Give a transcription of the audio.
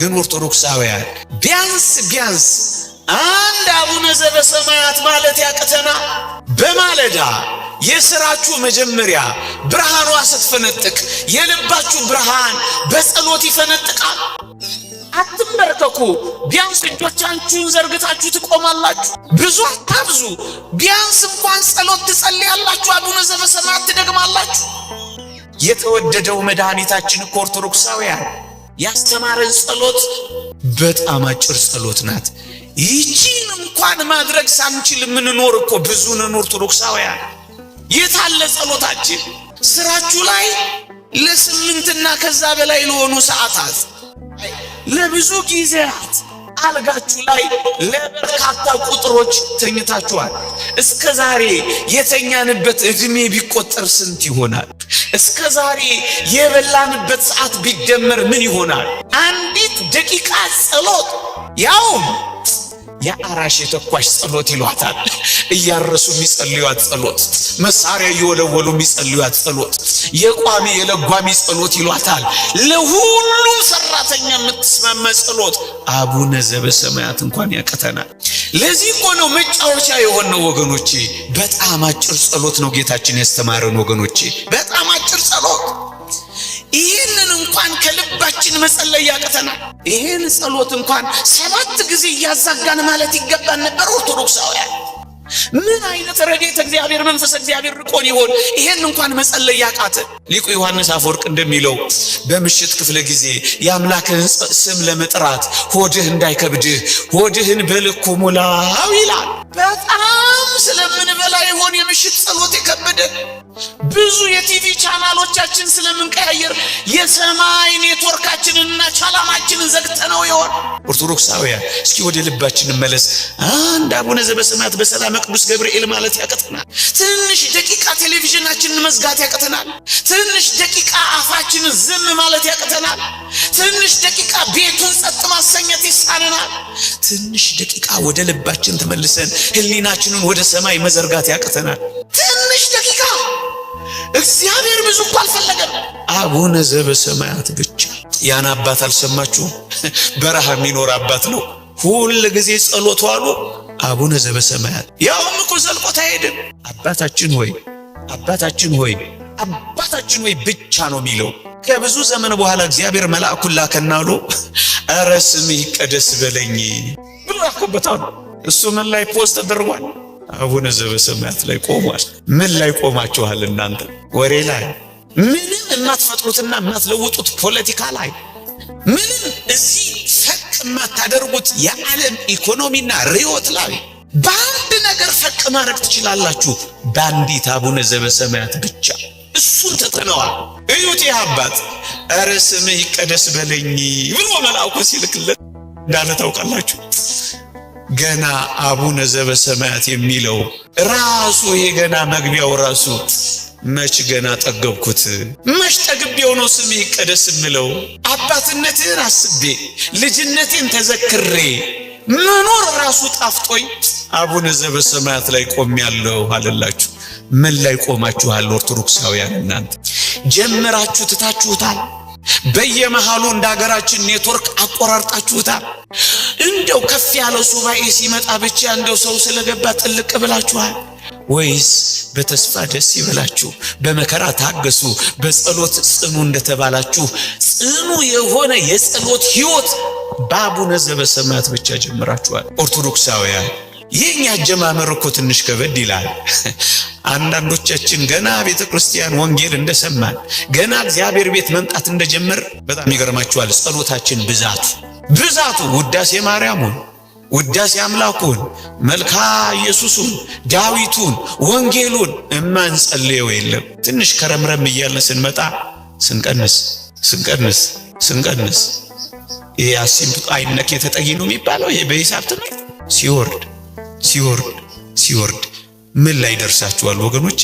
ግን ኦርቶዶክሳውያን ቢያንስ አንድ አቡነ ዘበሰማያት ማለት ያቅተና። በማለዳ የሥራችሁ መጀመሪያ ብርሃኗ ስትፈነጥቅ የልባችሁ ብርሃን በጸሎት ይፈነጥቃል። አትመርከኩ። ቢያንስ እጆቻችሁን ዘርግታችሁ ትቆማላችሁ። ብዙ አታብዙ። ቢያንስ እንኳን ጸሎት ትጸልያላችሁ። አቡነ ዘበሰማያት ትደግማላችሁ። የተወደደው መድኃኒታችን ኦርቶዶክሳውያን ያስተማረን ጸሎት በጣም አጭር ጸሎት ናት። ይህቺን እንኳን ማድረግ ሳንችል የምንኖር እኮ ብዙ ነን ኦርቶዶክሳውያን። የታለ ጸሎታችን? ስራችሁ ላይ ለስምንትና ከዛ በላይ ለሆኑ ሰዓታት ለብዙ ጊዜያት አልጋችሁ ላይ ለበርካታ ቁጥሮች ተኝታችኋል። እስከ ዛሬ የተኛንበት እድሜ ቢቆጠር ስንት ይሆናል? እስከ ዛሬ የበላንበት ሰዓት ቢደመር ምን ይሆናል? አንዲት ደቂቃ ጸሎት ያውም የአራሽ የተኳሽ ጸሎት ይሏታል። እያረሱ የሚጸልዩት ጸሎት፣ መሳሪያ እየወለወሉ የሚጸልዩት ጸሎት፣ የቋሚ የለጓሚ ጸሎት ይሏታል። ለሁሉም ሰራተኛ የምትስማማ ጸሎት አቡነ ዘበሰማያት እንኳን ያቀተናል። ለዚህ እኮ ነው መጫወቻ የሆነው ወገኖቼ። በጣም አጭር ጸሎት ነው ጌታችን ያስተማረን ወገኖቼ፣ በጣም አጭር ጸሎት። ይህንን እንኳን ከልባችን መጸለይ ያቀተናል። ይህን ጸሎት እንኳን 7 ጊዜ እያዛጋን ማለት ይገባን ነበር ኦርቶዶክሳውያን። ምን አይነት ረድኤተ እግዚአብሔር መንፈስ እግዚአብሔር ርቆን ይሆን ይሄን እንኳን መጸለይ ያቃተ? ሊቁ ዮሐንስ አፈወርቅ እንደሚለው በምሽት ክፍለ ጊዜ የአምላክህን ስም ለመጥራት ሆድህ እንዳይከብድህ ሆድህን በልኩ ሙላው ይላል። በጣም ስለምንበላ ይሆን የምሽት ጸሎት የከበደ? ብዙ የቲቪ ቻናሎቻችን ስለምንቀያየር የሰማይ ኔትወርካችንንና ቻናላችንን ዘግተነው ይሆን? ኦርቶዶክሳውያን እስኪ ወደ ልባችን መለስ። አንድ አቡነ ዘበሰማያት በሰላም ቅዱስ ገብርኤል ማለት ያቀተናል። ትንሽ ደቂቃ ቴሌቪዥናችንን መዝጋት ያቀተናል። ትንሽ ደቂቃ አፋችንን ዝም ማለት ያቀተናል። ትንሽ ደቂቃ ቤቱን ጸጥ ማሰኘት ይሳነናል። ትንሽ ደቂቃ ወደ ልባችን ተመልሰን ህሊናችንን ወደ ሰማይ መዘርጋት ያቀተናል። ትንሽ ደቂቃ እግዚአብሔር ብዙ እኮ አልፈለገም። አቡነ ዘበሰማያት ብቻ። ያን አባት አልሰማችሁም? በረሃ የሚኖር አባት ነው። ሁል ጊዜ ጸሎቱ አሉ አቡነ ዘበሰማያት። ያውም እኮ ዘልቆት አይሄድም። አባታችን ሆይ አባታችን ሆይ አባታችን ሆይ ብቻ ነው የሚለው። ከብዙ ዘመን በኋላ እግዚአብሔር መልአኩን ላከና አሉ ኧረ ስምህ ይቀደስ በለኝ ብሎ ያኮበታሉ። እሱ ምን ላይ ፖስት ተደርጓል? አቡነ ዘበሰማያት ላይ ቆሟል። ምን ላይ ቆማችኋል እናንተ? ወሬ ላይ ምንም የማትፈጥሩትና የማትለውጡት ፖለቲካ ላይ ምንም እዚህ ፈቅ የማታደርጉት የዓለም ኢኮኖሚና ርዕዮት ላይ በአንድ ነገር ፈቅ ማድረግ ትችላላችሁ፣ በአንዲት አቡነ ዘበሰማያት ብቻ። እሱን ተጠነዋል። እዩት ይህ አባት ኧረ ስምህ ይቀደስ በለኝ ብሎ መልአኩ ሲልክለት እንዳለ ታውቃላችሁ። ገና አቡነ ዘበሰማያት የሚለው ራሱ የገና መግቢያው ራሱ መች ገና ጠገብኩት፣ መች ጠግቤው ነው ስምህ ይቀደስ ምለው። አባትነትህን አስቤ ልጅነቴን ተዘክሬ መኖር ራሱ ጣፍጦኝ አቡነ ዘበሰማያት ላይ ቆሜያለሁ አለላችሁ። ምን ላይ ቆማችኋል ኦርቶዶክሳውያን? እናንተ ጀምራችሁ ትታችሁታል። በየመሃሉ እንደ ሀገራችን ኔትወርክ አቆራርጣችሁታል። እንደው ከፍ ያለ ሱባኤ ሲመጣ ብቻ እንደው ሰው ስለገባ ጥልቅ ብላችኋል ወይስ በተስፋ ደስ ይበላችሁ፣ በመከራ ታገሱ፣ በጸሎት ጽኑ እንደተባላችሁ ጽኑ የሆነ የጸሎት ሕይወት በአቡነ ዘበሰማያት ብቻ ጀምራችኋል? ኦርቶዶክሳውያን የኛ አጀማመር እኮ ትንሽ ከበድ ይላል። አንዳንዶቻችን ገና ቤተ ክርስቲያን ወንጌል እንደሰማን ገና እግዚአብሔር ቤት መምጣት እንደጀመር በጣም ይገርማችኋል። ጸሎታችን ብዛቱ ውዳሴ ማርያሙን፣ ውዳሴ አምላኩን፣ መልካ ኢየሱሱን፣ ዳዊቱን፣ ወንጌሉን እማንጸልየው የለም። ትንሽ ከረምረም እያልን ስንመጣ ስንቀንስ ይሄ አሲምፕቶ አይነክ የተጠጊ ነው የሚባለው ይሄ በሂሳብ ትምህርት ሲወርድ ምን ላይ ደርሳችኋል ወገኖች?